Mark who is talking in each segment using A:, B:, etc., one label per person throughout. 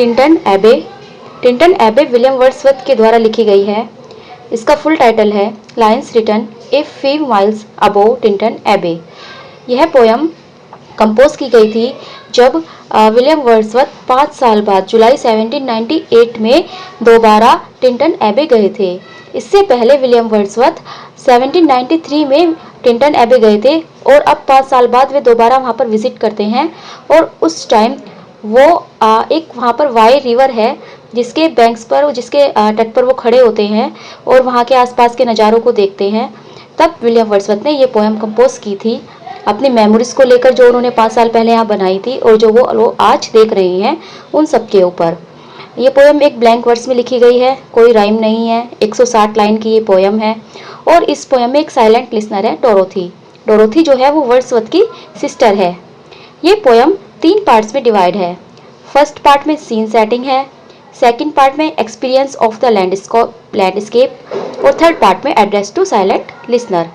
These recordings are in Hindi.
A: टिंटन एबे। टिंटन एबे विलियम वर्ड्सवर्थ के द्वारा लिखी गई है। इसका फुल टाइटल है lines written a few miles above Tintern Abbey. यह पोयम कंपोज की गई थी जब विलियम वर्ड्सवर्थ 5 साल बाद जुलाई 1798 में दोबारा टिंटन एबे गए थे। इससे पहले विलियम वर्ड्सवर्थ 1793 में टिंटन एबे गए थे और अब 5 साल बाद वे दोबारा वहाँ पर विजिट करते हैं और उस टाइम वो एक वहाँ पर वाई रिवर है जिसके बैंक्स पर जिसके तट पर वो खड़े होते हैं और वहाँ के आसपास के नज़ारों को देखते हैं। तब विलियम वर्ड्सवर्थ ने ये पोएम कंपोज की थी अपनी मेमोरीज को लेकर जो उन्होंने 5 साल पहले यहाँ बनाई थी और जो वो आज देख रही हैं उन सब के ऊपर। ये पोएम एक ब्लैंक वर्ड्स में लिखी गई है, कोई राइम नहीं है। 160 लाइन की ये पोएम है और इस पोएम में एक साइलेंट लिसनर है डोरोथी। डोरोथी जो है वो वर्ड्सवर्थ की सिस्टर है। ये पोएम 3 पार्ट्स में डिवाइड है। फर्स्ट पार्ट में सीन सेटिंग है, सेकंड पार्ट में एक्सपीरियंस ऑफ द लैंडस्केप और थर्ड पार्ट में एड्रेस टू साइलेंट लिसनर।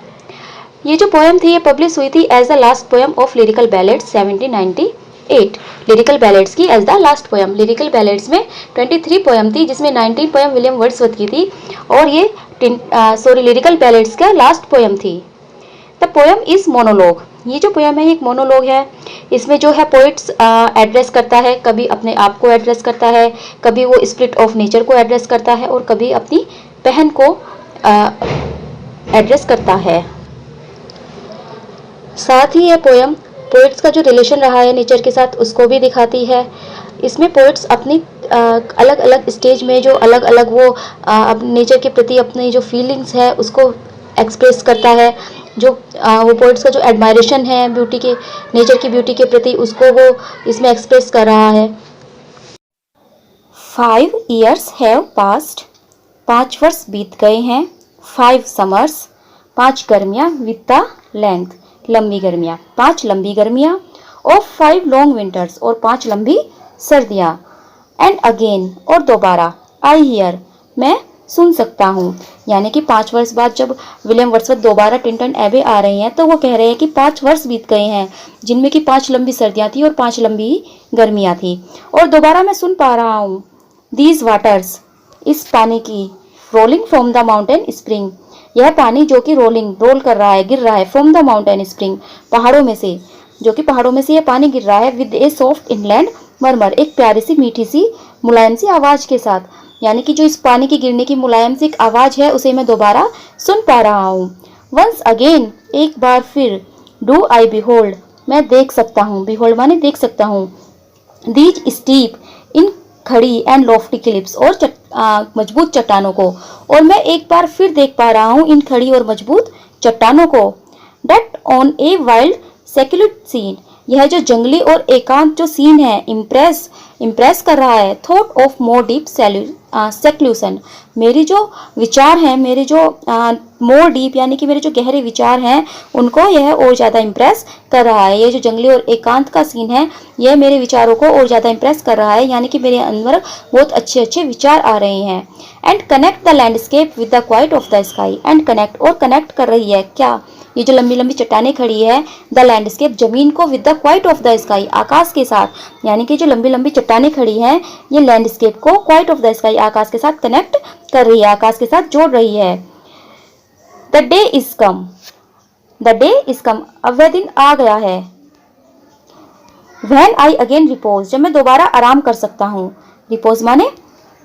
A: ये जो पोएम थी ये पब्लिश हुई थी as the last poem of lyrical ballads 1798। Lyrical ballads की as the last poem. Lyrical ballads में 23 पोएम थी जिसमें 19 पोएम विलियम वर्ड्सवर्थ की थी और ये लिरिकल बैलेड्स का लास्ट पोएम थी। The poem is monologue. ये जो पोएम है एक मोनोलॉग है। इसमें जो है पोइट्स एड्रेस करता है, कभी अपने आप को एड्रेस करता है, कभी वो स्पिरिट ऑफ नेचर को एड्रेस करता है और कभी अपनी बहन को एड्रेस करता है। साथ ही ये पोएम पोइट्स का जो रिलेशन रहा है नेचर के साथ उसको भी दिखाती है। इसमें पोइट्स अपनी अलग अलग स्टेज में जो अलग अलग वो नेचर के प्रति अपनी जो फीलिंग्स है उसको एक्सप्रेस करता है। जो वो पोइट्स का जो एडमायरेशन है ब्यूटी के नेचर की ब्यूटी के प्रति उसको वो इसमें एक्सप्रेस कर रहा है। 5 years have passed। 5 वर्ष बीत गए हैं। 5 summers। 5 गर्मियाँ विद द लेंथ लंबी गर्मियाँ। 5 लंबी गर्मियाँ और 5 लॉन्ग विंटर्स और 5 लंबी सर्दियाँ। एंड अगेन और दोबारा आई हियर मैं सुन सकता हूँ। यानी कि 5 वर्ष बाद जब विलियम वर्ड्सवर्थ दोबारा टिंटन एबे आ रहे हैं तो वो कह रहे हैं कि 5 वर्ष बीत गए हैं जिनमें कि 5 लंबी सर्दियाँ थी और 5 लंबी गर्मियाँ थी और दोबारा मैं सुन पा रहा हूँ दीज वाटर्स इस पानी की rolling from the mountain spring. यह पानी जो कि रोल कर रहा है गिर रहा है फ्रॉम द माउंटेन स्प्रिंग पहाड़ों में से, जो कि पहाड़ों में से यह पानी गिर रहा है विद ए सॉफ्ट इनलैंड मरमर एक प्यारी सी मीठी सी मुलायम सी आवाज़ के साथ। यानी कि जो इस पानी की गिरने की मुलायम सी एक आवाज़ है उसे मैं दोबारा सुन पा रहा हूँ। वंस अगेन एक बार फिर डू आई बिहोल्ड मैं देख सकता हूँ। बिहोल्ड माने देख सकता हूँ। दीज स्टीप इन खड़ी एंड लॉफ्टी क्लिप्स और मजबूत चट्टानों को। और मैं एक बार फिर देख पा रहा हूँ इन खड़ी और मजबूत चट्टानों को। That on a wild secluded scene यह जो जंगली और एकांत जो सीन है इम्प्रेस कर रहा है। Thought of more deep seclusion मेरी जो विचार हैं मेरे जो मोर डीप यानी कि मेरे जो गहरे विचार हैं उनको यह और ज़्यादा इम्प्रेस कर रहा है। ये जो जंगली और एकांत का सीन है यह मेरे विचारों को और ज़्यादा इम्प्रेस कर रहा है। यानी कि मेरे अंदर बहुत अच्छे अच्छे विचार आ रहे हैं। And connect the landscape with the quiet of the sky. And connect और कनेक्ट कर रही है क्या ये जो लंबी लंबी चट्टानें खड़ी है द लैंडस्केप जमीन को with the quiet of the sky आकाश के साथ। यानी कि जो लंबी लंबी चट्टानें खड़ी हैं ये लैंडस्केप को क्वाइट ऑफ द स्काई आकाश के साथ कनेक्ट कर रही है, आकाश के साथ जोड़ रही है। The day is come. The day is come अब वह दिन आ गया है। व्हेन आई अगेन रिपोज जब मैं दोबारा आराम कर सकता हूँ। रिपोज माने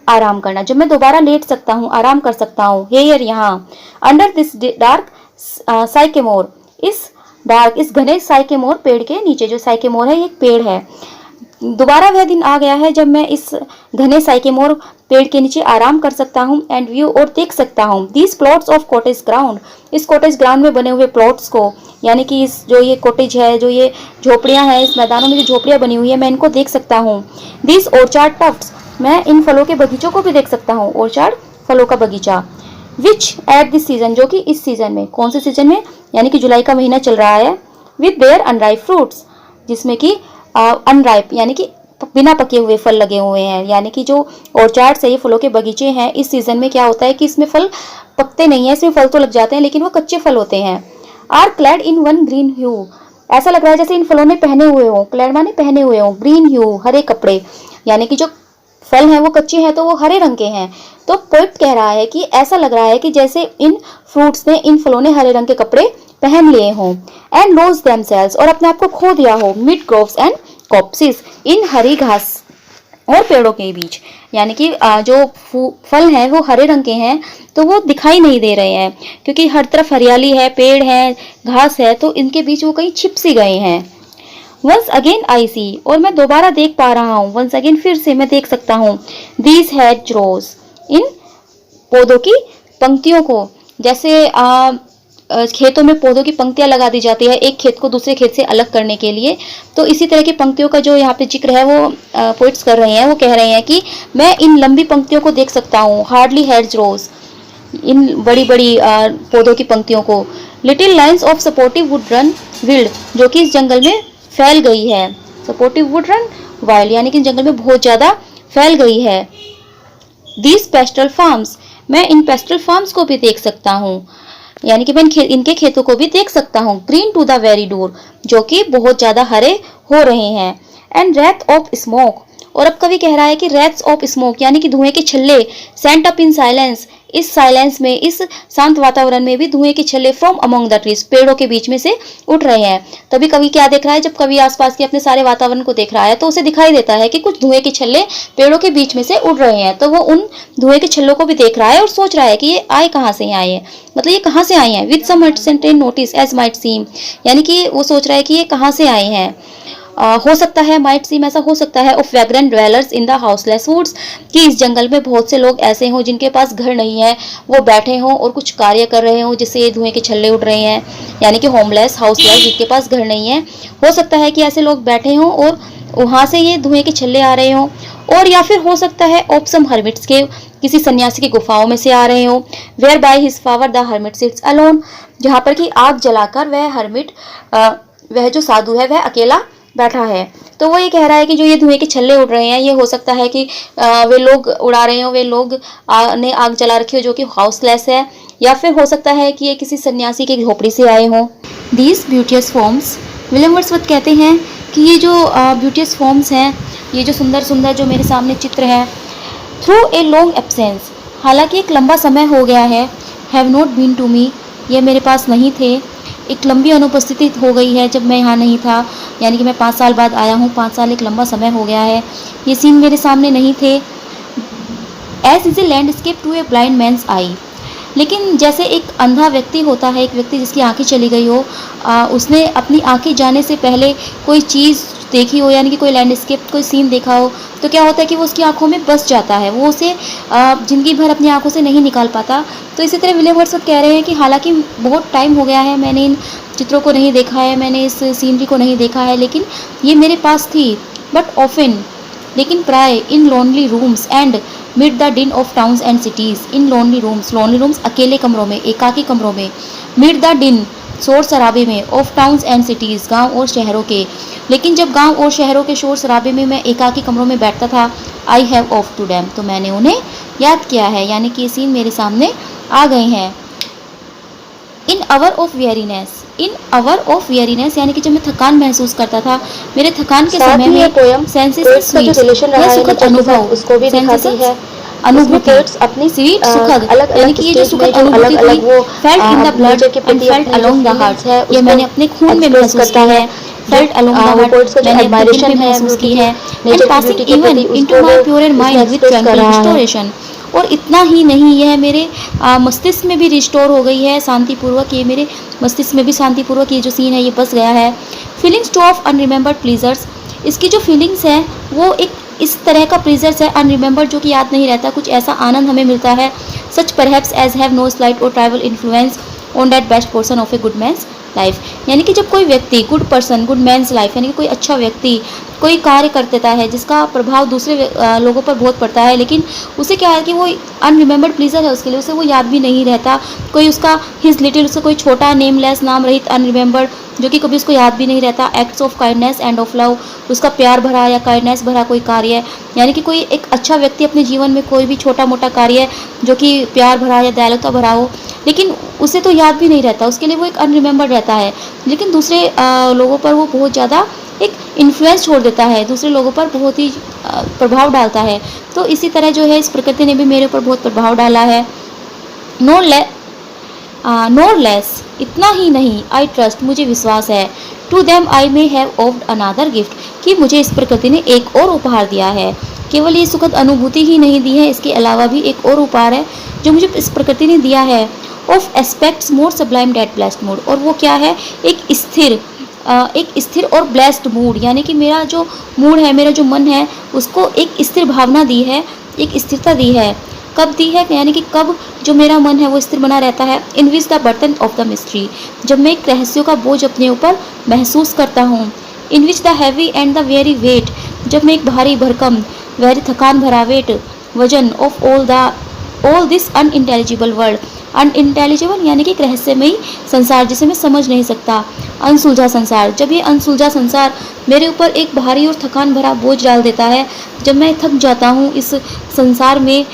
A: आराम करना। जब मैं दोबारा लेट सकता हूँ आराम कर सकता हूँ। हेयर यहाँ अंडर दिस डार्क साइकेमोर इस घने साइकेमोर पेड़ के नीचे। जो साइकेमोर है ये एक पेड़ है। दोबारा वह दिन आ गया है जब मैं इस घने साइकेमोर पेड़ के नीचे आराम कर सकता हूँ। एंड व्यू और देख सकता हूँ these plots of cottage ground इस कॉटेज ग्राउंड में बने हुए प्लॉट्स को। यानी कि इस जो ये कॉटेज है जो ये झोपड़ियाँ हैं इस मैदानों में जो झोपड़ियाँ बनी हुई है मैं इनको देख सकता हूँ। दीज ऑर्चार्ड टफ्ट्स मैं इन फलों के बगीचों को भी देख सकता हूँ। ऑर्चार्ड फलों का बगीचा। विच एट दिस सीजन जो कि इस सीजन में कौन से सीजन में यानी कि जुलाई का महीना चल रहा है। विद देयर अनराइप फ्रूट्स जिसमें कि अनराइप यानी कि बिना पके हुए फल लगे हुए हैं। यानी कि जो ऑर्चार्ड से ये फलों के बगीचे हैं इस सीजन में क्या होता है कि इसमें फल पकते नहीं है, इसमें फल तो लग जाते हैं लेकिन वो कच्चे फल होते हैं। Are clad in one green hue ऐसा लग रहा है जैसे इन फलों ने पहने हुए हों। क्लैड माने पहने हुए हों। ग्रीन ह्यू हरे कपड़े यानी कि जो फल हैं वो कच्चे हैं तो वो हरे रंग के हैं। तो पोइट कह रहा है कि ऐसा लग रहा है कि जैसे इन फ्रूट्स ने, इन फलों ने हरे रंग के कपड़े पहन लिए हों। एंड लोज देमसेल्व्स, और अपने आप को खो दिया हो, मिड ग्रोव्स एंड कॉप्सिस, इन हरी घास और पेड़ों के बीच। यानी कि जो फल हैं वो हरे रंग के हैं तो वो दिखाई नहीं दे रहे हैं, क्योंकि हर तरफ हरियाली है, पेड़ है, घास है, तो इनके बीच वो कहीं छिप सी गए हैं। वंस अगेन आई सी, और मैं दोबारा देख पा रहा हूँ, वंस अगेन फिर से मैं देख सकता हूँ, दीज हैड रोज, इन पौधों की पंक्तियों को। जैसे खेतों में पौधों की पंक्तियां लगा दी जाती है एक खेत को दूसरे खेत से अलग करने के लिए, तो इसी तरह की पंक्तियों का जो यहाँ पे जिक्र है वो पोइट्स कर रहे हैं। वो कह रहे हैं कि मैं इन लंबी पंक्तियों को देख सकता हूँ, हार्डली हेड्स रोज, इन बड़ी बड़ी पौधों की पंक्तियों को। Little lines of sportive wood run wild, जो कि इस जंगल में फैल गई है। सपोर्टिव वुड रन वाइल्ड, यानी कि जंगल में बहुत ज्यादा फैल गई है। दीज पेस्टल फार्म्स, मैं इन पेस्टल फार्म्स को भी देख सकता हूँ, यानी कि मैं इनके खेतों को भी देख सकता हूँ। Green to the very door, जो कि बहुत ज्यादा हरे हो रहे हैं। एंड रेथ ऑफ स्मोक, और अब कवि कह रहा है कि रेथ्स ऑफ स्मोक, यानी कि धुएं के छल्ले, सेंट अप इन साइलेंस, इस साइलेंस में, इस शांत वातावरण में भी धुएं के छल्ले फ्रॉम अमंग द ट्रीज, पेड़ों के बीच में से उठ रहे हैं। तभी कवि क्या देख रहा है, जब कवि आसपास के अपने सारे वातावरण को देख रहा है तो उसे दिखाई देता है कि कुछ धुएं के छल्ले पेड़ों के बीच में से उड़ रहे हैं। तो वो उन धुएं के छल्लों को भी देख रहा है और सोच रहा है कि ये आए कहाँ से आए हैं, मतलब ये कहाँ से आए हैं। With some uncertain notice as might seem, यानी कि वो सोच रहा है कि ये कहाँ से आए हैं। हो सकता है, माइट सीम, ऐसा हो सकता है, of vagrant dwellers in the houseless woods, कि इस जंगल में बहुत से लोग ऐसे हों जिनके पास घर नहीं है, वो बैठे हों और कुछ कार्य कर रहे हों जिससे ये धुएं के छल्ले उड़ रहे हैं, यानी कि होमलेस, हाउसलेस, जिनके पास घर नहीं है। हो सकता है कि ऐसे लोग बैठे हों और वहां से ये धुएं के छल्ले आ रहे हों। और या फिर हो सकता है ऑफ सम हर्मिट्स के, किसी सन्यासी की गुफाओं में से आ रहे हों। Where by his fire the hermit sits alone, जहाँ पर कि आग जलाकर वह हर्मिट, वह जो साधु है वह अकेला बैठा है। तो वो ये कह रहा है कि जो ये धुएं के छल्ले उड़ रहे हैं, ये हो सकता है कि वे लोग उड़ा रहे हो, वे लोग ने आग जला रखी हो जो कि हाउसलेस है, या फिर हो सकता है कि ये किसी सन्यासी की झोपड़ी से आए हों। दीज ब्यूटियस फॉर्म्स, विलियम वर्ड्सवर्थ कहते हैं कि ये जो ब्यूटियस फॉर्म्स हैं, ये जो सुंदर सुंदर जो मेरे सामने चित्र है, थ्रू ए लॉन्ग एब्सेंस, हालांकि एक लंबा समय हो गया है, have not been to me, ये मेरे पास नहीं थे, एक लंबी अनुपस्थिति हो गई है जब मैं यहाँ नहीं था, यानी कि मैं 5 साल बाद आया हूँ, 5 साल एक लंबा समय हो गया है, ये सीन मेरे सामने नहीं थे। As is a landscape to a blind man's eye, लेकिन जैसे एक अंधा व्यक्ति होता है, एक व्यक्ति जिसकी आंखें चली गई हो, उसने अपनी आंखें जाने से पहले कोई चीज़ देखी हो, यानी कि कोई लैंडस्केप, कोई सीन देखा हो, तो क्या होता है कि वो उसकी आंखों में बस जाता है, वो उसे ज़िंदगी भर अपनी आंखों से नहीं निकाल पाता। तो इसी तरह विलियम वर्ड्सवर्थ कह रहे हैं कि हालांकि बहुत टाइम हो गया है, मैंने इन चित्रों को नहीं देखा है, मैंने इस सीनरी को नहीं देखा है, लेकिन ये मेरे पास थी, बट ऑफन, लेकिन प्राय, in lonely rooms and mid the din of towns and cities, in lonely rooms अकेले कमरों में, एकाकी कमरों में, मिड द डिन शोर शराबे में, ऑफ टाउन्स एंड सिटीज़, गांव और शहरों के, लेकिन जब गांव और शहरों के शोर शराबे में मैं एकाकी कमरों में बैठता था, I have of to them, तो मैंने उन्हें याद किया है, यानी कि ये सीन मेरे सामने आ गए हैं। In hour of weariness, in hour of weariness, यानी कि जब मैं थकान महसूस करता था, मेरे थकान के समय में सेंसेस स्वीट, यह सुखद अनुभव, उसको भी दिखाती है, अनुभूति अपनी स्वीट सुखद, यानी कि ये जो सुखद अनुभूति थी, felt in the blood and felt along the heart, ये मैंने अपने खून में महसूस की है, फेल्ट अलोंग द हार्ट, मैंने अपने दिल में महसूस की है, and passing even into my pure mind with tranquil restoration, और इतना ही नहीं, यह मेरे मस्तिष्क में भी रिस्टोर हो गई है शांतिपूर्वक, ये मेरे मस्तिष्क में भी शांतिपूर्वक ये जो सीन है ये बस गया है। Feelings two of unremembered pleasures, इसकी जो फीलिंग्स है वो एक इस तरह का प्लीजर्स है, अनरिमेंबर्ड, जो कि याद नहीं रहता, कुछ ऐसा आनंद हमें मिलता है, such perhaps as have no slight or trivial influence on that best person of a good man's life, यानी कि जब कोई व्यक्ति, good person, good man's life, यानी कि कोई अच्छा व्यक्ति कोई कार्य कर देता है जिसका प्रभाव दूसरे लोगों पर बहुत पड़ता है, लेकिन उसे क्या है कि वो अनरिमेंबर्ड प्लीजर है उसके लिए, उसे वो याद भी नहीं रहता, कोई उसका हिज लिटिल, उसका कोई छोटा नेमलेस, नाम रहित, अनरिमेंबर्ड, जो कि कभी उसको याद भी नहीं रहता, acts of kindness end of love, उसका प्यार भरा या काइंडनेस भरा कोई कार्य, यानी कि कोई एक अच्छा व्यक्ति अपने जीवन में कोई भी छोटा मोटा कार्य जो कि प्यार भरा या दयालुता भरा हो, लेकिन उसे तो याद भी नहीं रहता, उसके लिए वो एक अनरिमेंबर्ड रहता है, लेकिन दूसरे लोगों पर वो बहुत ज़्यादा एक इन्फ्लुएंस छोड़ देता है, दूसरे लोगों पर बहुत ही प्रभाव डालता है। तो इसी तरह जो है इस प्रकृति ने भी मेरे ऊपर बहुत प्रभाव डाला है। नोर लेस, इतना ही नहीं, आई ट्रस्ट, मुझे विश्वास है, to them I may have owed another gift, कि मुझे इस प्रकृति ने एक और उपहार दिया है। केवल ये सुखद अनुभूति ही नहीं दी है, इसके अलावा भी एक और उपहार है जो मुझे इस प्रकृति ने दिया है। Of aspects more sublime that blessed mood, और वो क्या है, एक स्थिर और ब्लेस्ड मूड, यानी कि मेरा जो मूड है, मेरा जो मन है, उसको एक स्थिर भावना दी है, एक स्थिरता दी है। कब दी है, यानी कि कब जो मेरा मन है वो स्थिर बना रहता है। In which the burden of the mystery, जब मैं एक रहस्यों का बोझ अपने ऊपर महसूस करता हूँ। In which the heavy and the weary weight, जब मैं एक भारी भरकम, वेरी थकान भरा वेट, वजन of all this unintelligible world, unintelligible यानी कि एक रहस्यमयी संसार जिसे मैं समझ नहीं सकता, अनसुलझा संसार, जब ये अनसुलझा संसार मेरे ऊपर एक भारी और थकान भरा बोझ डाल देता है, जब मैं थक जाता हूँ इस संसार में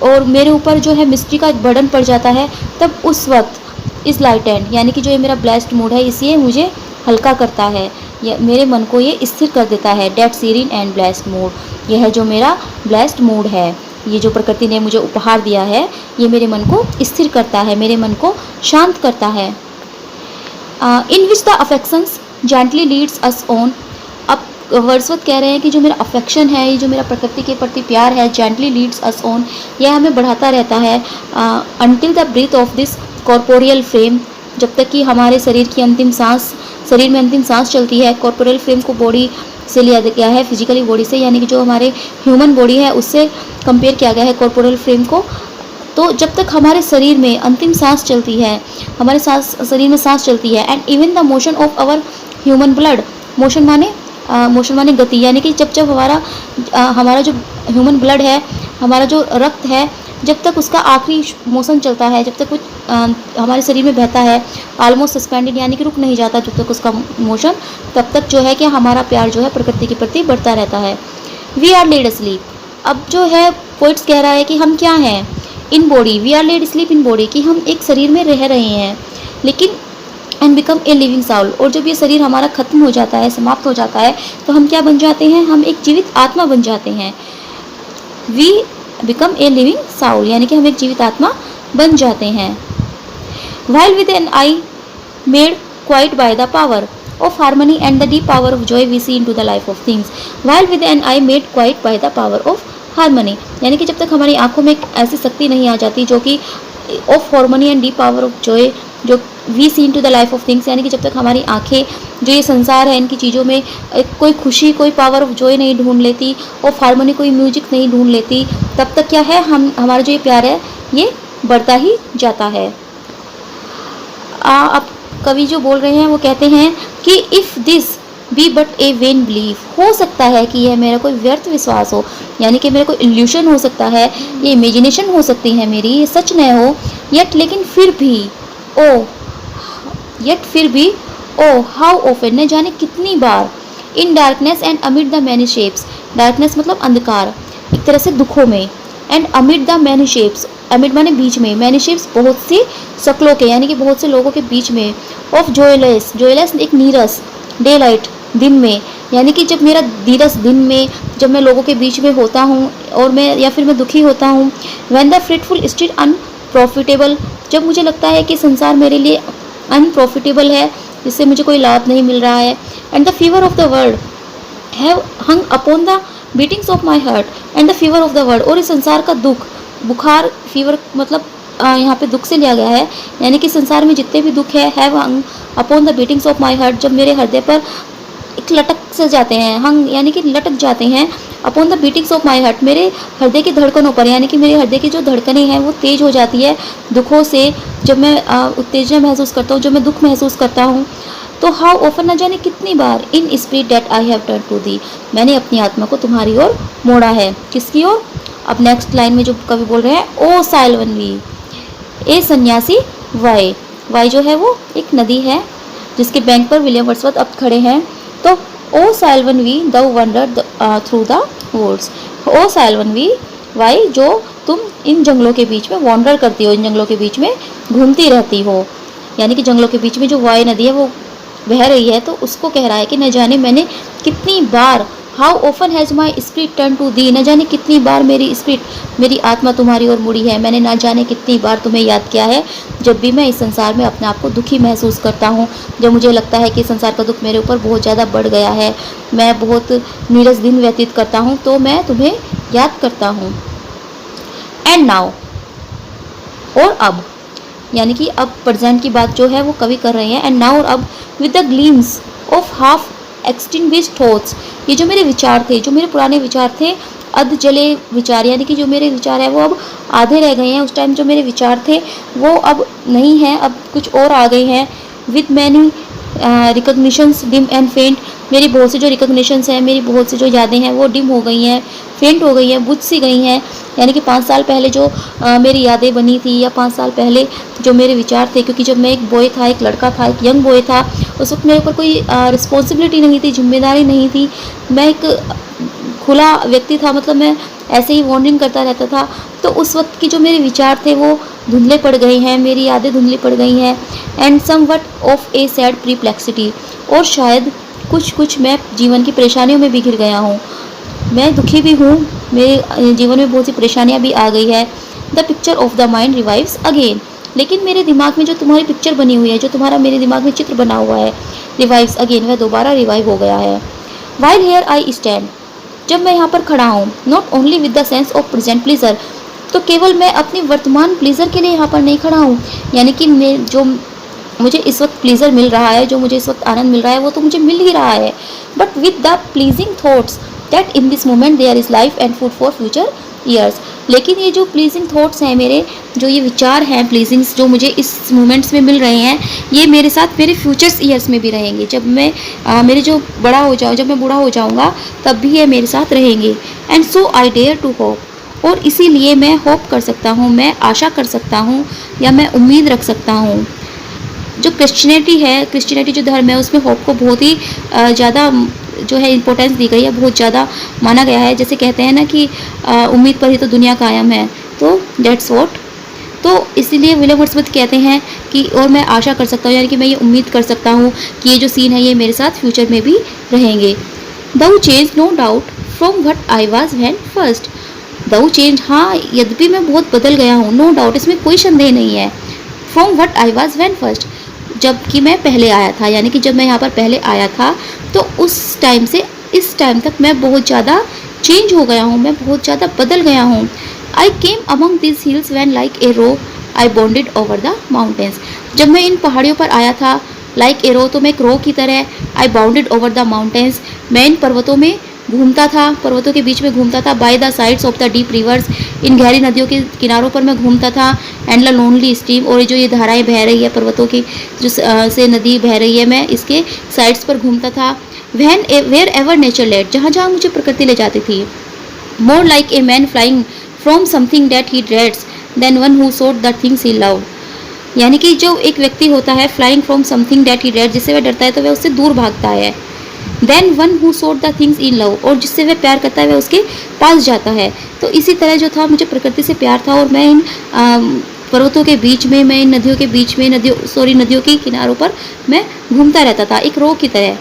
A: और मेरे ऊपर जो है मिस्ट्री का बर्डन पड़ जाता है, तब उस वक्त इस लाइट एंड, यानी कि जो ये मेरा ब्लेस्ड मूड है, इसे मुझे हल्का करता है, मेरे मन को ये स्थिर कर देता है। That serene and blessed mood, यह है जो मेरा ब्लेस्ड मूड है, ये जो प्रकृति ने मुझे उपहार दिया है, ये मेरे मन को स्थिर करता है, मेरे मन को शांत करता है। In which the affections gently leads us on, अब वर्ड्सवर्थ कह रहे हैं कि जो मेरा अफेक्शन है, ये जो मेरा प्रकृति के प्रति प्यार है, जेंटली लीड्स अस ऑन, यह हमें बढ़ाता रहता है। Until the breath of this corporeal frame, जब तक कि हमारे शरीर की अंतिम सांस, शरीर में अंतिम सांस चलती है। कॉर्पोरियल फ्रेम को बॉडी से लिया गया है, फिजिकली बॉडी से, यानी कि जो हमारे ह्यूमन बॉडी है उससे कंपेयर किया गया है कॉर्पोरियल फ्रेम को। तो जब तक हमारे शरीर में अंतिम सांस चलती है, हमारे शरीर में सांस चलती है, and even the motion of our human blood, motion माने गति, यानी कि जब जब हमारा जो ह्यूमन ब्लड है, हमारा जो रक्त है, जब तक उसका आखिरी मोशन चलता है, जब तक कुछ हमारे शरीर में बहता है, ऑलमोस्ट सस्पेंडेड, यानी कि रुक नहीं जाता जब तक उसका मोशन, तब तक जो है कि हमारा प्यार जो है प्रकृति के प्रति बढ़ता रहता है। वी आर लेड स्लीप, अब जो है पोइट्स कह रहा है कि हम क्या हैं, in body, we are laid sleep in body, कि हम एक शरीर में रह रहे हैं, लेकिन and become a living soul, और जब ये शरीर हमारा खत्म हो जाता है, समाप्त हो जाता है, तो हम क्या बन जाते हैं, हम एक जीवित आत्मा बन जाते हैं। We become a living soul, यानी कि हम एक जीवित आत्मा बन जाते हैं। While with an eye made quite by the power of harmony and the deep power of joy we see into the life of things, while with an eye made quiet by the power of harmony, यानी कि जब तक हमारी आंखों में एक ऐसी शक्ति नहीं आ जाती जो कि of harmony and deep power of joy, जो we see into the life of things, यानी कि जब तक हमारी आंखें जो ये संसार है इनकी चीज़ों में कोई खुशी, कोई पावर ऑफ जॉय नहीं ढूंढ लेती, ऑफ हारमोनी कोई म्यूजिक नहीं ढूंढ लेती, तब तक क्या है, हमारा जो ये प्यार है ये बढ़ता ही जाता है। अब कवि जो बोल रहे हैं वो कहते हैं कि if this be but a vain belief, हो सकता है कि यह मेरा कोई व्यर्थ विश्वास हो, यानी कि मेरा कोई इल्यूशन हो सकता है, ये इमेजिनेशन हो सकती है मेरी, ये सच न हो, यट लेकिन फिर भी ओ हाउ ऑफन, न जाने कितनी बार, in darkness and amid the many shapes, darkness मतलब अंधकार, एक तरह से दुखों में, and amid the many shapes, amid माने बीच में, मैनी शेप्स बहुत सी शक्लों के, यानी कि बहुत से लोगों के बीच में, ऑफ जोयलेस, जोयलेस एक नीरस, डे लाइट दिन में, यानी कि जब मेरा नीरस दिन में, जब मैं लोगों के बीच में होता हूँ और मैं या फिर मैं दुखी होता हूँ। व्हेन द फ्रिटफुल स्टिल अनप्रॉफिटेबल, जब मुझे लगता है कि संसार मेरे लिए अनप्रॉफिटेबल है, जिससे मुझे कोई लाभ नहीं मिल रहा है। And the fever of the world have hung upon the beatings of my heart, and the fever of the world, और इस संसार का दुख, बुखार, फीवर मतलब यहाँ पे दुख से लिया गया है, यानी कि संसार में जितने भी दुख है, have hung upon the beatings of my heart, जब मेरे हृदय पर एक लटक से जाते हैं, हंग यानी कि लटक जाते हैं, upon the beatings of my heart, मेरे हृदय की धड़कनों पर, यानी कि मेरे हृदय की जो धड़कनें हैं वो तेज हो जाती है दुखों से, जब मैं उत्तेजना महसूस करता हूँ, जब मैं दुख महसूस करता हूँ। तो हाउ ऑफन, न जाने कितनी बार, in spirit that I have turn to thee, मैंने अपनी आत्मा को तुम्हारी ओर मोड़ा है, किसकी ओर। अब नेक्स्ट लाइन में जो कवि बोल रहे हैं, ओ साइलवनवी, ए सन्यासी वाई, वाई जो है वो एक नदी है जिसके बैंक पर विलियम वर्ड्सवर्थ अब खड़े हैं। तो O sylvan Wye thou wander through the woods, O sylvan Wye Wye, जो तुम इन जंगलों के बीच में वॉन्डर करती हो, इन जंगलों के बीच में घूमती रहती हो, यानी कि जंगलों के बीच में जो वाई नदी है वो बह रही है, तो उसको कह रहा है कि न जाने मैंने कितनी बार, how often has my spirit turn to thee, न जाने कितनी बार मेरी स्पिरिट, मेरी आत्मा तुम्हारी ओर मुड़ी है, मैंने न जाने कितनी बार तुम्हें याद किया है। जब भी मैं इस संसार में अपने आप को दुखी महसूस करता हूँ, जब मुझे लगता है कि संसार का दुख मेरे ऊपर बहुत ज़्यादा बढ़ गया है, मैं बहुत नीरस दिन व्यतीत करता हूँ, तो मैं तुम्हें याद करता हूँ। एंड नाउ, और अब, यानी कि अब प्रेजेंट की बात जो है वो कवि कर रहे हैं। एंड नाउ, और अब, with the gleams of half extinguished thoughts, ये जो मेरे विचार थे, जो मेरे पुराने विचार थे, अध जले विचार, यानी कि जो मेरे विचार है वो अब आधे रह गए हैं। उस टाइम जो मेरे विचार थे वो अब नहीं हैं, अब कुछ और आ गए हैं। With many recognitions dim and फेंट, मेरी बहुत सी जो रिकग्निशंस हैं, मेरी बहुत सी जो यादें हैं वो डिम हो गई हैं, फेंट हो गई हैं, बुझ सी गई हैं। यानी कि 5 साल पहले जो मेरी यादें बनी थी, या 5 साल पहले जो मेरे विचार थे, क्योंकि जब मैं एक बॉय था, एक लड़का था, एक यंग बॉय था, उस वक्त मेरे ऊपर कोई रिस्पॉन्सिबिलिटी नहीं थी, जिम्मेदारी नहीं थी, मैं एक खुला व्यक्ति था, मतलब मैं ऐसे ही वॉन्डरिंग करता रहता था। तो उस वक्त की जो मेरे विचार थे वो धुंधले पड़ गए हैं, मेरी यादें धुंधली पड़ गई हैं। And somewhat of a sad perplexity, और शायद कुछ मैं जीवन की परेशानियों में भी घिर गया हूँ, मैं दुखी भी हूँ, मेरे जीवन में बहुत सी परेशानियाँ भी आ गई है। The picture of the mind revives again, लेकिन मेरे दिमाग में जो तुम्हारी पिक्चर बनी हुई है, जो तुम्हारा मेरे दिमाग में चित्र बना हुआ है, रिवाइव्स अगेन, वह दोबारा रिवाइव हो गया है। वाइल हेयर आई स्टैंड, जब मैं यहाँ पर खड़ा हूँ, not only with the sense of present pleaser, तो केवल मैं अपनी वर्तमान प्लीजर के लिए यहाँ पर नहीं खड़ा हूँ, यानी कि मैं जो मुझे इस वक्त प्लीजर मिल रहा है, जो मुझे इस वक्त आनंद मिल रहा है, वो तो मुझे मिल ही रहा है, but with the pleasing thoughts that in this moment there is life and food for future years. लेकिन ये जो प्लीजिंग थॉट्स हैं मेरे, जो ये विचार हैं प्लीजिंग्स, जो मुझे इस मोमेंट्स में मिल रहे हैं, ये मेरे साथ मेरे फ्यूचर्स ईयर्स में भी रहेंगे। जब मैं मेरे जो बड़ा हो जाऊँ, जब मैं बूढ़ा हो जाऊँगा, तब भी ये मेरे साथ रहेंगे। And so I dare to hope, और इसीलिए मैं होप कर सकता हूँ, मैं आशा कर सकता हूँ, या मैं उम्मीद रख सकता हूँ। जो क्रिश्चियनिटी जो धर्म है, उसमें होप को बहुत ही ज़्यादा जो है इम्पोर्टेंस दी गई है, बहुत ज़्यादा माना गया है। जैसे कहते हैं ना कि उम्मीद पर ही तो दुनिया कायम है, तो डेट्स व्हाट। तो इसीलिए विलियम वर्ड्सवर्थ कहते हैं कि और मैं आशा कर सकता हूँ, यानी कि मैं ये उम्मीद कर सकता हूँ कि ये जो सीन है ये मेरे साथ फ्यूचर में भी रहेंगे। Though change no doubt from what I was when first, though change, हाँ यद्यपि मैं बहुत बदल गया हूँ, नो डाउट, इसमें कोई संदेह नहीं है। From what I was when first, जबकि मैं पहले आया था, यानी कि जब मैं यहाँ पर पहले आया था, तो उस टाइम से इस टाइम तक मैं बहुत ज़्यादा चेंज हो गया हूँ, मैं बहुत ज़्यादा बदल गया हूँ। I came among this hills when like a roe I bounded over the mountains, जब मैं इन पहाड़ियों पर आया था, लाइक ए रो, तो मैं एक रो की तरह, आई बाउंडेड ओवर द माउंटेन्स, मैं इन पर्वतों में घूमता था, पर्वतों के बीच में घूमता था। By the sides of the deep rivers, इन गहरी नदियों के किनारों पर मैं घूमता था। एंड द लोनली स्ट्रीम, और जो ये धाराएं बह रही है, पर्वतों की जो से नदी बह रही है, मैं इसके साइड्स पर घूमता था। वेयर एवर नेचर लेड, जहाँ जहाँ मुझे प्रकृति ले जाती थी। More like a man flying from something that he dreads than one who sought the things he love, यानी कि जो एक व्यक्ति होता है flying from something that he dread, जिससे वह डरता है तो वह उससे दूर भागता है। Than one who sought the things in love, और जिससे वह प्यार करता है वह उसके पास जाता है। तो इसी तरह जो था, मुझे प्रकृति से प्यार था, और मैं इन पर्वतों के बीच में, मैं इन नदियों के बीच में, नदियों के किनारों पर मैं घूमता रहता था, एक रो की तरह।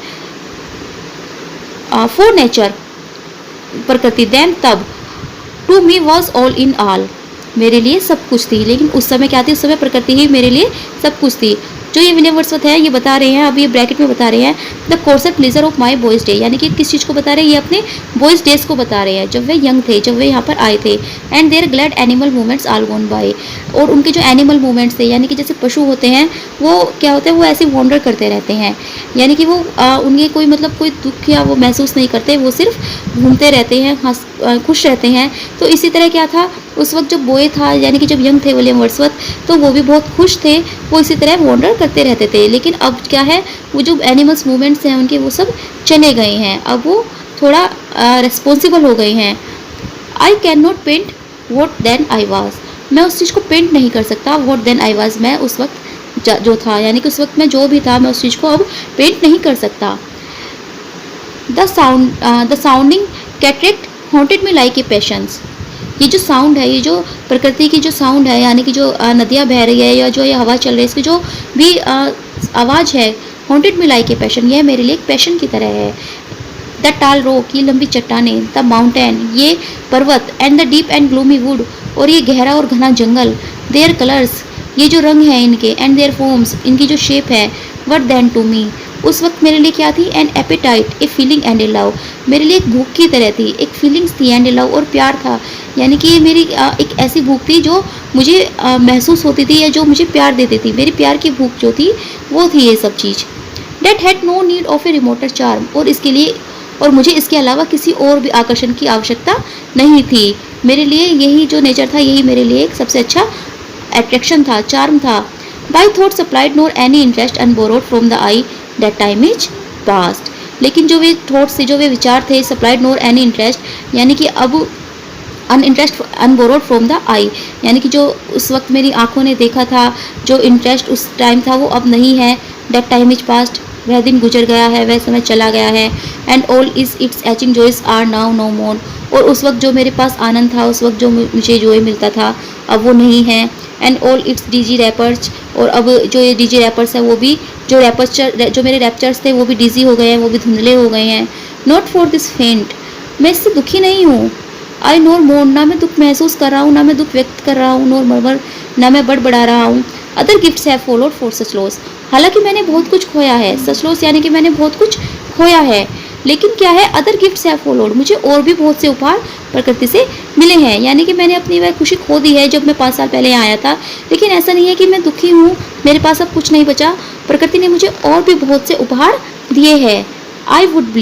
A: फॉर नेचर, प्रकृति, देन, तब, to me was all in all, मेरे लिए सब कुछ थी। लेकिन उस समय क्या थी, उस समय प्रकृति ही मेरे लिए सब कुछ थी। जो ये विलियम वर्ड्सवर्थ है ये बता रहे हैं, अब ये ब्रैकेट में बता रहे हैं, the courser pleasure of my boys day, यानी कि किस चीज़ को बता रहे हैं, ये अपने बॉयज डेज को बता रहे हैं, जब वे यंग थे, जब वे यहाँ पर आए थे। And their glad animal movements all gone by, और उनके जो एनिमल मूवमेंट्स थे, यानी कि जैसे पशु होते हैं, वो क्या होते हैं, वो ऐसे वॉन्डर करते रहते हैं, यानी कि वो उनके कोई मतलब कोई दुख या वो महसूस नहीं करते, वो सिर्फ घूमते रहते हैं, खुश रहते हैं। तो इसी तरह क्या था, उस वक्त जब बॉय था, यानी कि जब यंग थे विलियम वर्ड्सवर्थ, तो वो भी बहुत खुश थे, वो इसी तरह वॉन्डर करते रहते थे। लेकिन अब क्या है, वो जो एनिमल्स मूवमेंट्स हैं उनके, वो सब चले गए हैं, अब वो थोड़ा रिस्पॉन्सिबल हो गए हैं। I can not paint what then I was, मैं उस चीज़ को पेंट नहीं कर सकता, वॉट देन आई वाज, मैं उस वक्त जो था, यानी कि उस वक्त मैं जो भी था, मैं उस चीज़ को अब पेंट नहीं कर सकता। The sounding cataract haunted me like a patience, ये जो साउंड है, ये जो प्रकृति की जो साउंड है, यानी कि जो नदियाँ बह रही है, या जो ये हवा चल रही है, इसकी जो भी आवाज़ है, haunted me like a passion, यह मेरे लिए एक पैशन की तरह है। द टाल रॉक, ये लंबी चट्टानें, द माउंटेन, ये पर्वत, and the deep and gloomy would, और ये गहरा और घना जंगल, देयर कलर्स, ये जो रंग है इनके, एंड देयर फॉर्म्स, इनकी जो शेप है, व्हाट देन टू मी, उस वक्त मेरे लिए क्या थी, an appetite, a feeling and a love, मेरे लिए एक भूख की तरह थी, एक फीलिंग्स थी, एंड ए लव, और प्यार था। यानी कि ये मेरी एक ऐसी भूख थी जो मुझे महसूस होती थी, या जो मुझे प्यार देती थी, मेरी प्यार की भूख जो थी वो थी ये सब चीज़। That had no need of a remoter charm, और इसके लिए, और मुझे इसके अलावा किसी और भी आकर्षण की आवश्यकता नहीं थी। मेरे लिए यही जो नेचर था, यही मेरे लिए एक सबसे अच्छा अट्रैक्शन था, चार्म था। By thought supplied nor any interest unborrowed from the eye, that time is past, लेकिन जो वे थॉट से, जो वे विचार थे, सप्लाइड नोर एनी इंटरेस्ट, यानी कि अब अनइंटरेस्ट अनबोरोड फ्रॉम द आई, यानी कि जो उस वक्त मेरी आंखों ने देखा था, जो इंटरेस्ट उस टाइम था वो अब नहीं है। दैट टाइम इज पास्ट, वह दिन गुजर गया है, वह समय चला गया है। And all is its aching joys are now no more, और उस वक्त जो मेरे पास आनंद था, उस वक्त जो मुझे जॉय मिलता था, अब वो नहीं है। And all it's DG rappers, और अब जो ये डीजी रैपर्स है वो भी, जो रैपर्स जो मेरे रैप्चर्स थे वो भी डीजी हो गए हैं, वो भी धुंधले हो गए हैं। नॉट फॉर दिस फेंट, मैं इससे दुखी नहीं हूँ। आई नोर मोर, ना मैं दुख महसूस कर रहा हूँ, ना मैं दुख व्यक्त कर रहा हूँ, नोर मरमर, ना मैं बड़बड़ा रहा हूँ। Other gifts have followed for such loss, हालांकि मैंने बहुत कुछ खोया है, सच लॉस यानी कि मैंने बहुत कुछ खोया है, लेकिन क्या है, अदर गिफ्ट्स हैव फॉलोड, मुझे और भी बहुत से उपहार प्रकृति से मिले हैं। यानी कि मैंने अपनी वह खुशी खो दी है जब मैं 5 साल पहले आया था, लेकिन ऐसा नहीं है कि मैं दुखी हूँ, मेरे पास अब कुछ नहीं बचा, प्रकृति ने मुझे और भी बहुत से उपहार दिए हैं। आई वुड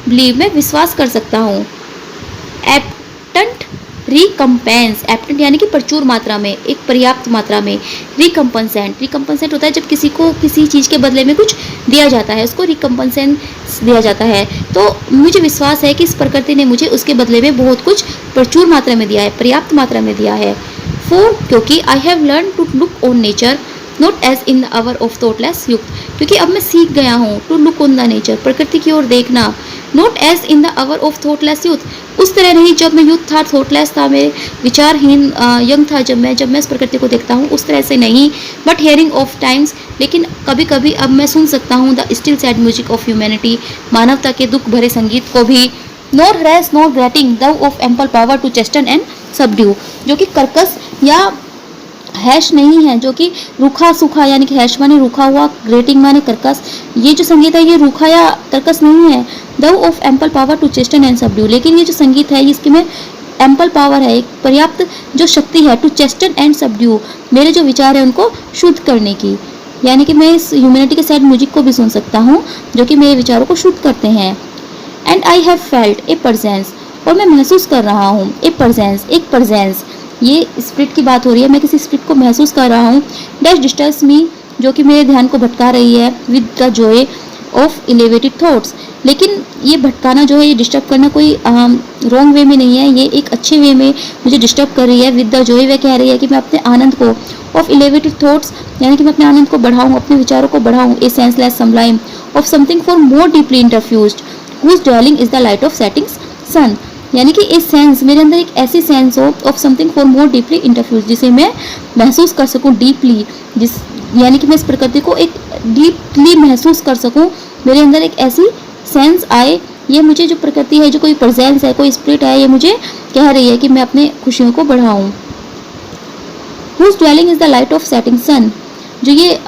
A: बिलीव, मैं विश्वास कर सकता हूँ। एप्टंट रिकम्पेंस, एप्टेंट यानी कि प्रचुर मात्रा में, एक पर्याप्त मात्रा में। रिकम्पेंसेंट होता है जब किसी को किसी चीज़ के बदले में कुछ दिया जाता है, उसको रिकम्पेंसेंस दिया जाता है। तो मुझे विश्वास है कि इस प्रकृति ने मुझे उसके बदले में बहुत कुछ प्रचुर मात्रा में दिया है, पर्याप्त मात्रा में दिया है। क्योंकि I have learn to look on nature not as in the hour of thoughtless youth, क्योंकि अब मैं सीख गया हूँ to look on the nature, प्रकृति की ओर देखना, not as in the hour of thoughtless youth, उस तरह नहीं जब मैं यूथ था, थॉटलेस था, मेरे विचारहीन यंग था, जब मैं इस प्रकृति को देखता हूँ उस तरह से नहीं। बट हेयरिंग ऑफ टाइम्स, लेकिन कभी कभी अब मैं सुन सकता हूँ the still sad music of humanity, मानवता के दुख भरे संगीत को भी। Nor harsh nor grating though of ample power to chasten and subdue, जो कि कर्कश या हैश नहीं है, जो कि रूखा सूखा, यानी कि हैश माने रूखा हुआ, ग्रेटिंग माने कर्कश, ये जो संगीत है ये रूखा या कर्कश नहीं है। Though of ample power to chasten and subdue, लेकिन ये जो संगीत है इसकी में एम्पल पावर है, एक पर्याप्त जो शक्ति है, टू चेस्टन एंड सबड्यू, मेरे जो विचार है उनको शुद्ध करने की, यानी कि मैं इस ह्यूमैनिटी के सैड म्यूजिक को भी सुन सकता हूँ जो कि मेरे विचारों को शुद्ध करते हैं। And I have felt A presence, और मैं महसूस कर रहा हूँ ए प्रेजेंस, एक प्रेजेंस, ये स्पिरिट की बात हो रही है, मैं किसी स्पिरिट को महसूस कर रहा हूँ। डैश डिस्टर्ब्स मी, जो कि मेरे ध्यान को भटका रही है, with the Joy of elevated thoughts, लेकिन ये भटकाना जो है, ये डिस्टर्ब करना कोई रॉन्ग वे में नहीं है, ये एक अच्छे वे में मुझे डिस्टर्ब कर रही है। विद द जॉय, वह कह रही है कि मैं अपने आनंद को, ऑफ एलिवेटेड थॉट्स, यानी कि मैं अपने आनंद को बढ़ाऊँ, अपने विचारों को बढ़ाऊँ, a senseless sublime of something far more deeply interfused whose dwelling is the light of setting sun, यानी कि इस सेंस, मेरे अंदर एक ऐसी सेंस हो of something far more deeply interfuse, जिसे मैं महसूस कर सकूं डीपली, जिस यानी कि मैं इस प्रकृति को एक डीपली महसूस कर सकूं, मेरे अंदर एक ऐसी सेंस आए, ये मुझे जो प्रकृति है, जो कोई प्रेजेंस है, कोई स्पिरिट है, ये मुझे कह रही है कि मैं अपने खुशियों को बढ़ाऊं। Whose dwelling is the light of setting sun, जो ये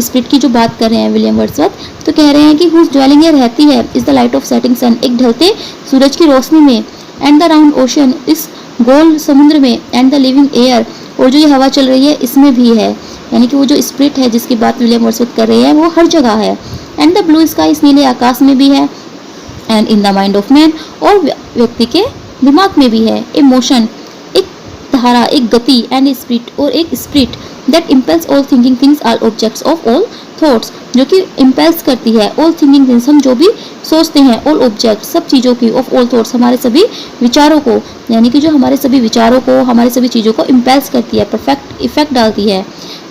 A: स्पिरिट की जो बात कर रहे हैं विलियम वर्ड्सवर्थ, तो कह रहे हैं कि हुज ड्वेलिंग ये रहती है, is the light of setting sun, एक ढलते सूरज की रोशनी में, एंड द राउंड ओशन, इस गोल समुद्र में, एंड द लिविंग एयर, और जो ये हवा चल रही है इसमें भी है, यानी कि वो जो स्पिरिट है जिसकी बात विलियम वर्ड्सवर्थ कर रहे हैं वो हर जगह है। एंड द ब्लू स्काई, इस नीले आकाश में भी है, and in the mind of man, और व्यक्ति के दिमाग में भी है। ए मोशन, एक धारा, एक गति, एंड स्पिरिट, और एक spirit that impels all thinking things are objects of all thoughts, जो कि इम्पेल्स करती है ऑल थिंकिंग थिंग्स, हम जो भी सोचते हैं, ऑल ऑब्जेक्ट, सब चीज़ों की, ऑफ ऑल थॉट्स, हमारे सभी विचारों को, यानी कि जो हमारे सभी विचारों को, हमारे सभी चीज़ों को इम्पेल्स करती है, परफेक्ट इफेक्ट डालती है।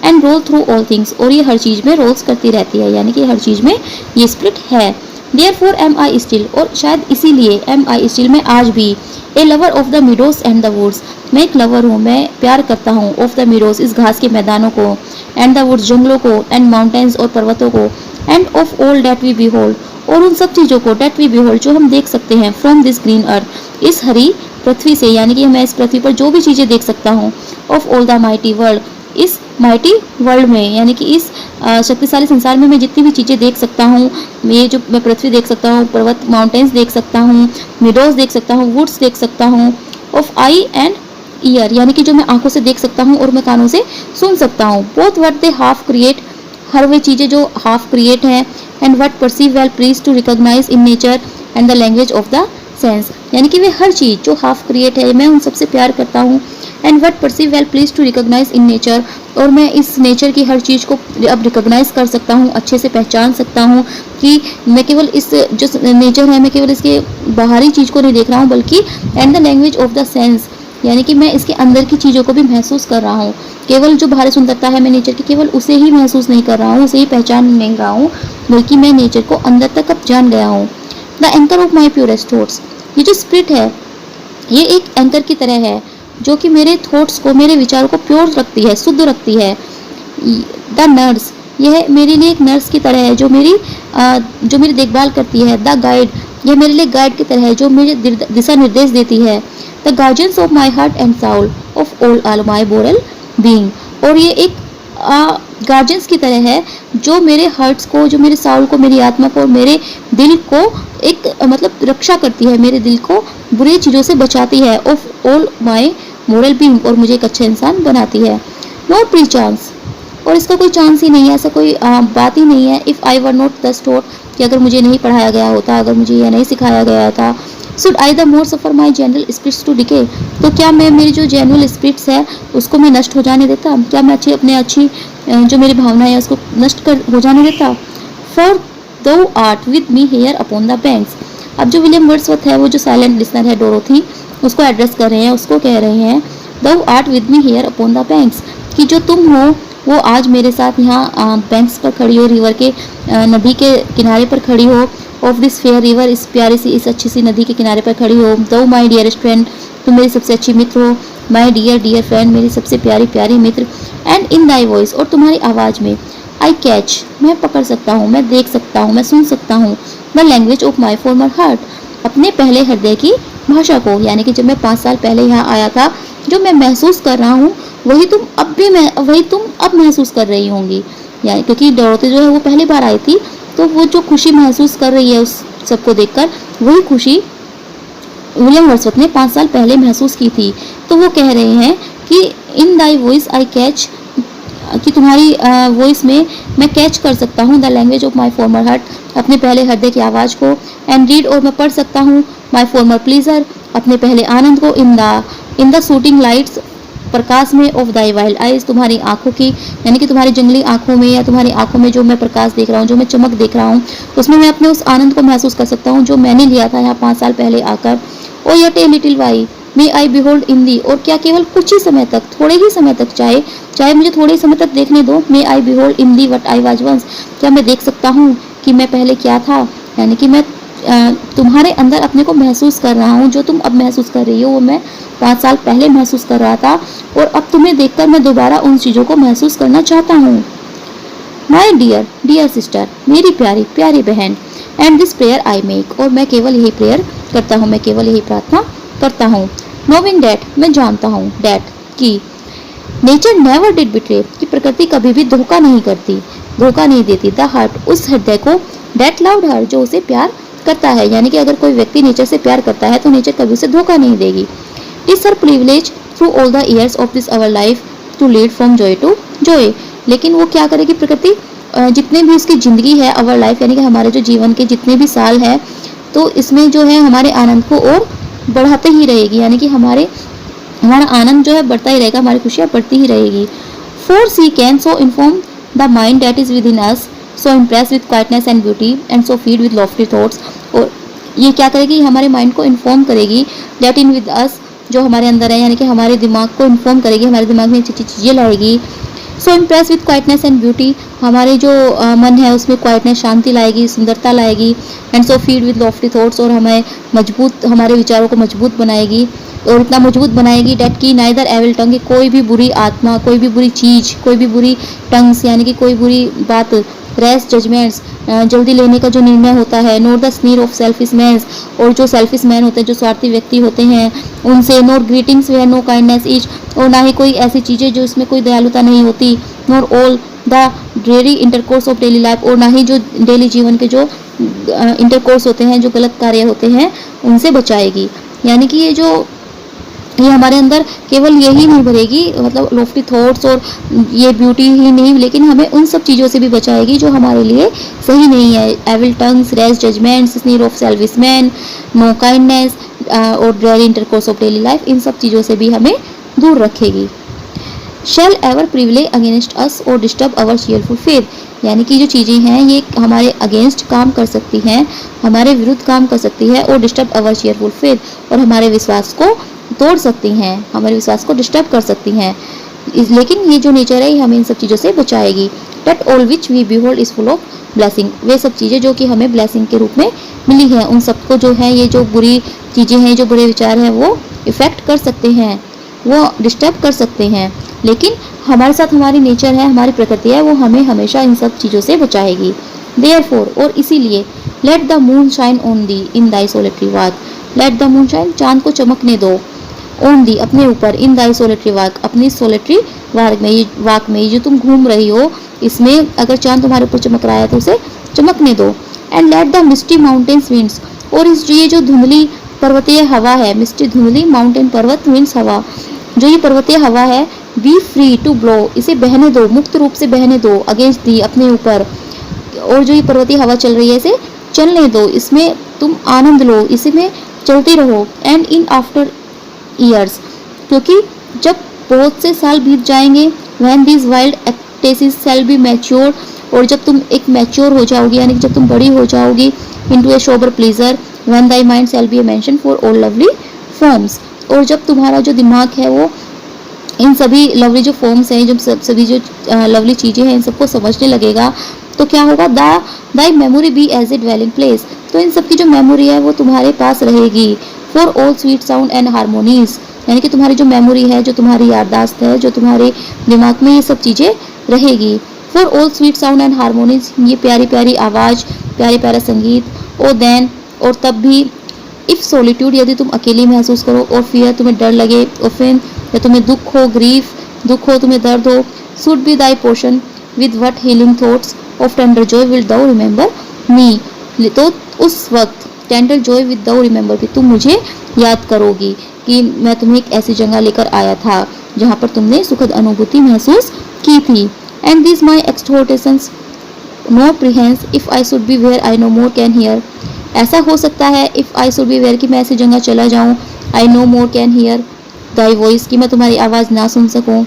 A: And roll through all things, और ये हर चीज़ में रोल्स करती रहती है, यानी कि हर चीज़ में ये स्पिरिट है। देयरफॉर एम आई स्टिल, और शायद इसीलिए एम आई स्टिल, मैं आज भी, a lover of the meadows and the woods, मैं एक लवर हूँ, मैं प्यार करता हूँ, ऑफ द मीडोज, इस घास के मैदानों को, एंड द वुड्स जंगलों को, एंड माउंटेन्स और पर्वतों को, and of all that we behold और उन सब चीज़ों को, डेट वी बिहोल्ड जो हम देख सकते हैं, फ्रॉम दिस ग्रीन अर्थ इस हरी पृथ्वी से, यानी कि मैं इस पृथ्वी पर जो भी चीज़ें देख सकता हूँ, of all the mighty world इस माइटी वर्ल्ड में, यानी कि इस शक्तिशाली संसार में मैं जितनी भी चीज़ें देख सकता हूँ, ये जो मैं पृथ्वी देख सकता हूँ, पर्वत माउंटेन्स देख सकता हूँ, मिडोज देख सकता हूँ, वुड्स देख सकता हूँ, ऑफ आई एंड ईयर यानी कि जो मैं आंखों से देख सकता हूँ और मैं कानों से सुन सकता हूँ, both what they half create हर वे चीज़ें जो हाफ क्रिएट हैं, and what perceive well please to recognise in nature and the language of the sense, यानी कि वे हर चीज़ जो हाफ क्रिएट है मैं उन सबसे प्यार करता हूँ, and what perceive well please to recognise in nature और मैं इस नेचर की हर चीज़ को अब रिकॉग्नाइज कर सकता हूँ, अच्छे से पहचान सकता हूँ कि मैं केवल इस जो नेचर है मैं केवल इसके बाहरी चीज़ को नहीं देख रहा हूँ, बल्कि and the language of the sense यानी कि मैं इसके अंदर की चीज़ों को भी महसूस कर रहा हूँ, केवल जो बाहरी सुंदरता है मैं नेचर की केवल उसे ही महसूस नहीं कर रहा हूँ, उसे ही पहचान नहीं रहा हूँ, बल्कि मैं नेचर को अंदर तक अब जान गया हूँ। The anchor of my purest thoughts ये जो स्पिरिट है ये एक एंकर की तरह है जो कि मेरे थॉट्स को, मेरे विचारों को प्योर रखती है, शुद्ध रखती है। द नर्स यह मेरे लिए एक नर्स की तरह है जो मेरी देखभाल करती है। द गाइड यह मेरे लिए गाइड की तरह है जो मुझे दिशा निर्देश देती है। The guardians of my heart and Saul of all my moral being और ये एक गार्जियंस की तरह है जो मेरे हर्ट्स को, जो मेरे साउल को, मेरी आत्मा को और मेरे दिल को एक मतलब रक्षा करती है, मेरे दिल को बुरी चीज़ों से बचाती है। Of all my moral being और मुझे एक अच्छा इंसान बनाती है। नो प्री चांस और इसका कोई चांस ही नहीं है, ऐसा कोई बात ही नहीं है। इफ़ आई वर नॉट दस टॉट कि अगर मुझे नहीं पढ़ाया गया होता, अगर मुझे यह नहीं सिखाया गया था, should I the more suffer my general spirits to decay तो क्या मैं मेरी जो जनरल स्पिरिट्स है उसको मैं नष्ट हो जाने देता, क्या मैं अच्छी जो मेरी भावनाएं है उसको नष्ट हो जाने देता। फॉर दो art with me here upon the banks अब जो विलियम वर्ड्सवर्थ है वो जो साइलेंट लिसनर है डोरोथी उसको एड्रेस कर रहे हैं, उसको कह रहे हैं दो art with me here upon the banks कि जो तुम हो वो आज मेरे साथ यहाँ बैंक्स पर खड़ी हो, रिवर के नदी के किनारे पर खड़ी हो, ऑफ दिस फेयर रिवर इस प्यारी सी इस अच्छी सी नदी के किनारे पर खड़ी हो। दो माई डियरेस्ट फ्रेंड तुम मेरी सबसे अच्छी मित्र हो, माई डियर फ्रेंड मेरी सबसे प्यारी मित्र, एंड इन दाई वॉइस और तुम्हारी आवाज़ में आई कैच मैं पकड़ सकता हूँ, मैं देख सकता हूँ, मैं सुन सकता हूँ the language of my farmer heart अपने पहले हृदय की भाषा को, यानी कि जब मैं 5 साल पहले यहाँ आया था जो मैं महसूस कर रहा हूँ वही तुम अब महसूस कर रही होंगी, यानी क्योंकि डोरोथी जो है वो पहली बार आई थी तो वो जो खुशी महसूस कर रही है उस सबको देखकर वही खुशी विलियम वर्ड्सवर्थ ने 5 साल पहले महसूस की थी। तो वो कह रहे हैं कि इन दाई वॉइस आई कैच कि तुम्हारी वॉइस में मैं कैच कर सकता हूँ the language of my farmer heart अपने पहले हृदय की आवाज़ को, एंड रीड और मैं पढ़ सकता हूँ माई फॉर्मर प्लीजर अपने पहले आनंद को, इन द शूटिंग लाइट्स प्रकाश में ऑफ दाई वाइल्ड आइज तुम्हारी आंखों की, यानी कि तुम्हारी जंगली आंखों में या तुम्हारी आंखों में जो मैं प्रकाश देख रहा हूँ, जो मैं चमक देख रहा हूँ उसमें मैं अपने उस आनंद को महसूस कर सकता हूँ जो मैंने लिया था यहाँ 5 साल पहले आकर। O yet a little while may I behold in thee और क्या केवल कुछ ही समय तक, थोड़े ही समय तक, चाहे मुझे थोड़े ही समय तक देखने दो, may I behold in thee what I was once क्या मैं देख सकता हूँ कि मैं पहले क्या था, यानी कि मैं तुम्हारे अंदर अपने को महसूस कर रहा हूँ, जो तुम अब महसूस कर रही हो वो मैं 5 साल पहले महसूस कर रहा था और अब तुम्हें देखकर मैं दोबारा उन चीज़ों को महसूस करना चाहता हूँ। माई डियर सिस्टर मेरी प्यारी बहन, and this prayer I make और मैं केवल यही प्रेयर करता हूँ, मैं केवल यही प्रार्थना करता हूँ। नोविंग डैट मैं जानता हूँ, डैट कि नेचर नेवर डिड बिट्रे कि प्रकृति कभी भी धोखा नहीं करती, धोखा नहीं देती। द हार्ट उस हृदय को, डैट लव्ड हर जो उसे प्यार करता है, यानी कि अगर कोई व्यक्ति नेचर से प्यार करता है तो नेचर कभी उसे धोखा नहीं देगी। It's her privilege through all the years of this our life to lead from joy to joy, लेकिन वो क्या करेगी प्रकृति, जितने भी उसकी ज़िंदगी है अवर लाइफ यानी कि हमारे जो जीवन के जितने भी साल हैं तो इसमें जो है हमारे आनंद को और बढ़ाते ही रहेगी, यानी कि हमारा आनंद जो है बढ़ता ही रहेगा, हमारी खुशियाँ बढ़ती ही रहेगी। For she can so inform the mind that is within us, so impress with quietness and beauty and so feed with lofty thoughts, और ये क्या करेगी हमारे माइंड को इन्फॉर्म करेगी, दैट इन विद अस जो हमारे अंदर है, यानी कि हमारे दिमाग को इन्फॉर्म करेगी, हमारे दिमाग में अच्छी अच्छी चीज़ें लाएगी। सो impress with quietness and beauty हमारे जो मन है उसमें क्वाइटनेस शांति लाएगी, सुंदरता लाएगी, and so feed with lofty thoughts और हमें मजबूत, हमारे विचारों को मजबूत बनाएगी। और इतना मजबूत बनाएगी डेट की नाइदर एविल टंग, कि कोई भी बुरी आत्मा, कोई भी बुरी चीज़, कोई भी बुरी टंग्स यानी कि कोई बुरी बात, रैश जजमेंट्स जल्दी लेने का जो निर्णय होता है, नोर the sneer of selfish man, और जो सेल्फिश मैन होते हैं, जो स्वार्थी व्यक्ति होते हैं उनसे, nor greetings where no kindness is, और ना ही कोई ऐसी चीज़ें जो इसमें कोई दयालुता नहीं होती, nor all the dreary intercourse of daily life, और ना ही जो डेली जीवन के जो इंटरकोर्स होते हैं, जो गलत कार्य होते हैं उनसे बचाएगी। यानी कि ये हमारे अंदर केवल यही नहीं भरेगी, मतलब लॉफ्टी थॉट्स और ये ब्यूटी ही नहीं, लेकिन हमें उन सब चीज़ों से भी बचाएगी जो हमारे लिए सही नहीं है। Evil tongues, rash judgments, sneer of selfish man, no kindness और dreary intercourse of daily life, इन सब चीज़ों से भी हमें दूर रखेगी। Shall ever privilege against us or disturb our cheerful faith, यानी कि जो चीज़ें हैं ये हमारे अगेंस्ट काम कर सकती हैं, हमारे विरुद्ध काम कर सकती है, और डिस्टर्ब आवर चीयरफुल फेथ, और हमारे विश्वास को तोड़ सकती हैं, हमारे विश्वास को डिस्टर्ब कर सकती हैं। लेकिन ये जो नेचर है ये हमें इन सब चीज़ों से बचाएगी। That all which we behold is full of blessing, वे सब चीज़ें जो कि हमें ब्लेसिंग के रूप में मिली हैं, उन सबको जो है ये जो बुरी चीज़ें हैं, जो बुरे विचार हैं वो इफ़ेक्ट कर सकते हैं, वो डिस्टर्ब कर सकते हैं, लेकिन हमारे साथ हमारी नेचर है, हमारी प्रकृति है, वो हमें हमेशा इन सब चीज़ों से बचाएगी। देयरफॉर, और इसीलिए, let the moon shine on the in Dai solitary walk, let the moon shine, चांद को चमकने दो, ऑन दी अपने ऊपर, इन दाई सोलिटरी वॉक, अपनी सोलिटरी वॉक में, ये जो तुम घूम रही हो इसमें अगर चांद तुम्हारे ऊपर चमक रहा है तो उसे चमकने दो। And let the misty mountains winds, और इस ये जो धुंधली पर्वतीय हवा है, मिस्टी धुंधली माउंटेन पर्वत विंड्स हवा, जो ये पर्वतीय हवा है, बी फ्री टू ब्लो, इसे बहने दो, मुक्त रूप से बहने दो, अगेंस्ट दी अपने ऊपर, और जो ये पर्वतीय हवा चल रही है इसे चलने दो, इसमें तुम आनंद लो, इसमें चलती रहो। एंड इन आफ्टर ईयर्स, क्योंकि जब बहुत से साल बीत जाएंगे, when this wild ecstasies shall be mature, और जब तुम एक मैच्योर हो जाओगी, यानी कि जब तुम बड़ी हो जाओगी, into A sober pleaser, when thy mind shall be A mention for all lovely forms, और जब तुम्हारा जो दिमाग है वो इन सभी लवली जो फॉर्म्स हैं, जब सभी जो लवली चीज़ें हैं इन सबको समझने लगेगा, तो क्या होगा, thy memory be as a dwelling place, तो इन सब की जो मेमोरी है वो तुम्हारे पास रहेगी। For all sweet sound and harmonies, यानी कि तुम्हारी जो मेमोरी है, जो तुम्हारी याददाश्त है, जो तुम्हारे दिमाग में ये सब चीज़ें रहेगी। For all sweet sound and harmonies, ये प्यारी प्यारी आवाज़, प्यारे प्यारा संगीत, और देन, और तब भी, इफ़ सॉलिट्यूड, यदि तुम अकेली महसूस करो, और फियर, तुम्हें डर लगे, ऑफेन, या तुम्हें दुख हो, ग्रीफ, दुख हो, तुम्हें दर्द हो, should be thy portion with what healing thoughts of tender joy will thou remember me, तो उस वक्त tender joy with thou remember भी, तुम मुझे याद करोगी कि मैं तुम्हें एक ऐसी जगह लेकर आया था जहाँ पर तुमने सुखद अनुभूति महसूस की थी। And this my exhortations no perchance if I should be where I no more can hear, ऐसा हो सकता है if I should be where, कि मैं ऐसी जगह चला जाऊँ, I no more can hear thy voice, कि मैं तुम्हारी आवाज़ ना सुन सकूँ,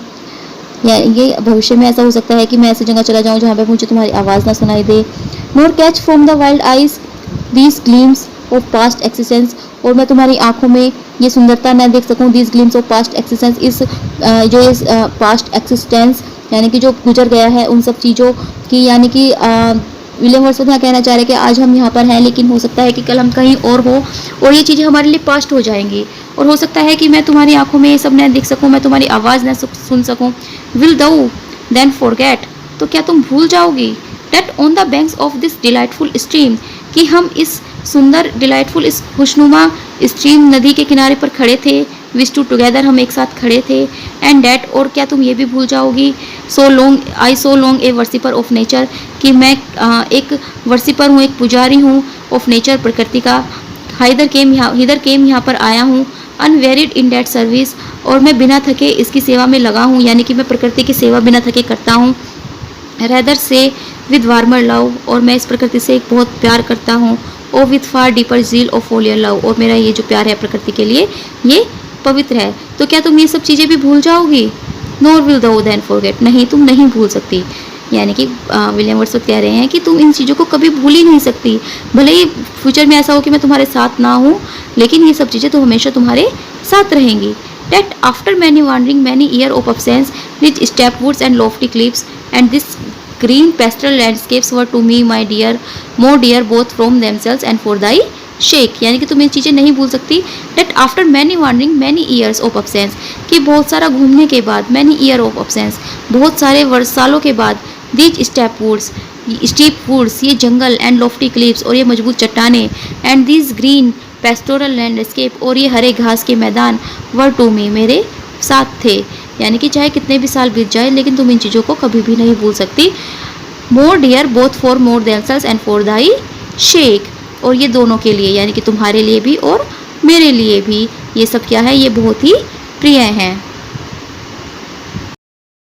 A: या ये भविष्य में ऐसा हो सकता है कि मैं ऐसी जगह चला जाऊँ जहाँ पे मुझे तुम्हारी आवाज़ ना सुनाई दे। Nor catch from the wild eyes these gleams of past existence, और मैं तुम्हारी आंखों में ये सुंदरता न देख सकूँ, these gleams of past existence, इस पास्ट एक्सिस्टेंस यानी कि जो गुजर गया है उन सब चीज़ों की, यानी कि विलियम वर्ड्सवर्थ यहाँ कहना चाह रहे हैं कि आज हम यहाँ पर हैं, लेकिन हो सकता है कि कल हम कहीं और हो, और ये चीज़ें हमारे लिए पास्ट हो जाएंगी, और हो सकता है कि मैं तुम्हारी आंखों में ये सब न देख सकूँ, मैं तुम्हारी आवाज़ न सुन सकूँ। विल दाउ देन फॉरगेट, तो क्या तुम भूल जाओगी, that on the banks of this delightful stream, कि हम इस सुंदर डिलाइटफुल, इस खुशनुमा स्ट्रीम नदी के किनारे पर खड़े थे, विच टू टुगेदर, हम एक साथ खड़े थे। एंड डेट, और क्या तुम ये भी भूल जाओगी, so long A worshipper of nature, कि मैं एक वर्शिपर हूँ, एक पुजारी हूँ, ऑफ नेचर, प्रकृति का। हिदर केम यहाँ पर आया हूँ, अनवेरिड इन डेट सर्विस, और मैं बिना थके इसकी सेवा में लगा हूँ, यानी कि मैं प्रकृति की सेवा बिना थके करता हूँ। रेदर से विद वार्मर लव, और मैं इस प्रकृति से एक बहुत प्यार करता हूँ। और with far deeper zeal of holier love, और मेरा ये जो प्यार है प्रकृति के लिए ये पवित्र है। तो क्या तुम ये सब चीज़ें भी भूल जाओगी, नोर विल दो देन फॉरगेट, नहीं तुम नहीं भूल सकती, यानी कि विलियम वर्ड्सवर्थ कह रहे हैं कि तुम इन चीज़ों को कभी भूल ही नहीं सकती, भले ही फ्यूचर में ऐसा हो कि मैं तुम्हारे साथ ना हूँ, लेकिन ये सब चीज़ें तो हमेशा तुम्हारे साथ रहेंगी। That after many wandering, many years of absence, rich steppe woods and lofty cliffs, and this green pastoral landscapes were to me, my dear, more dear both from themselves and for thy sake, यानी कि तुम ये चीज़ें नहीं भूल सकती। That after many wandering many years of absence, कि बहुत सारा घूमने के बाद, मैनी ईयर ऑफ अब्सेंस, बहुत सारे वर्ष सालों के बाद, दीज स्टीप वुड्स, ये जंगल, एंड लॉफ्टी क्लिप्स, और ये मजबूत चट्टाने, and these green pastoral landscape, और ये हरे घास के मैदान, वर टू मी, मेरे साथ थे। यानी कि चाहे कितने भी साल बीत जाए लेकिन तुम इन चीज़ों को कभी भी नहीं भूल सकती। More dear both for more themselves and for thy sake, और ये दोनों के लिए, यानी कि तुम्हारे लिए भी और मेरे लिए भी, ये सब क्या है, ये बहुत ही प्रिय हैं।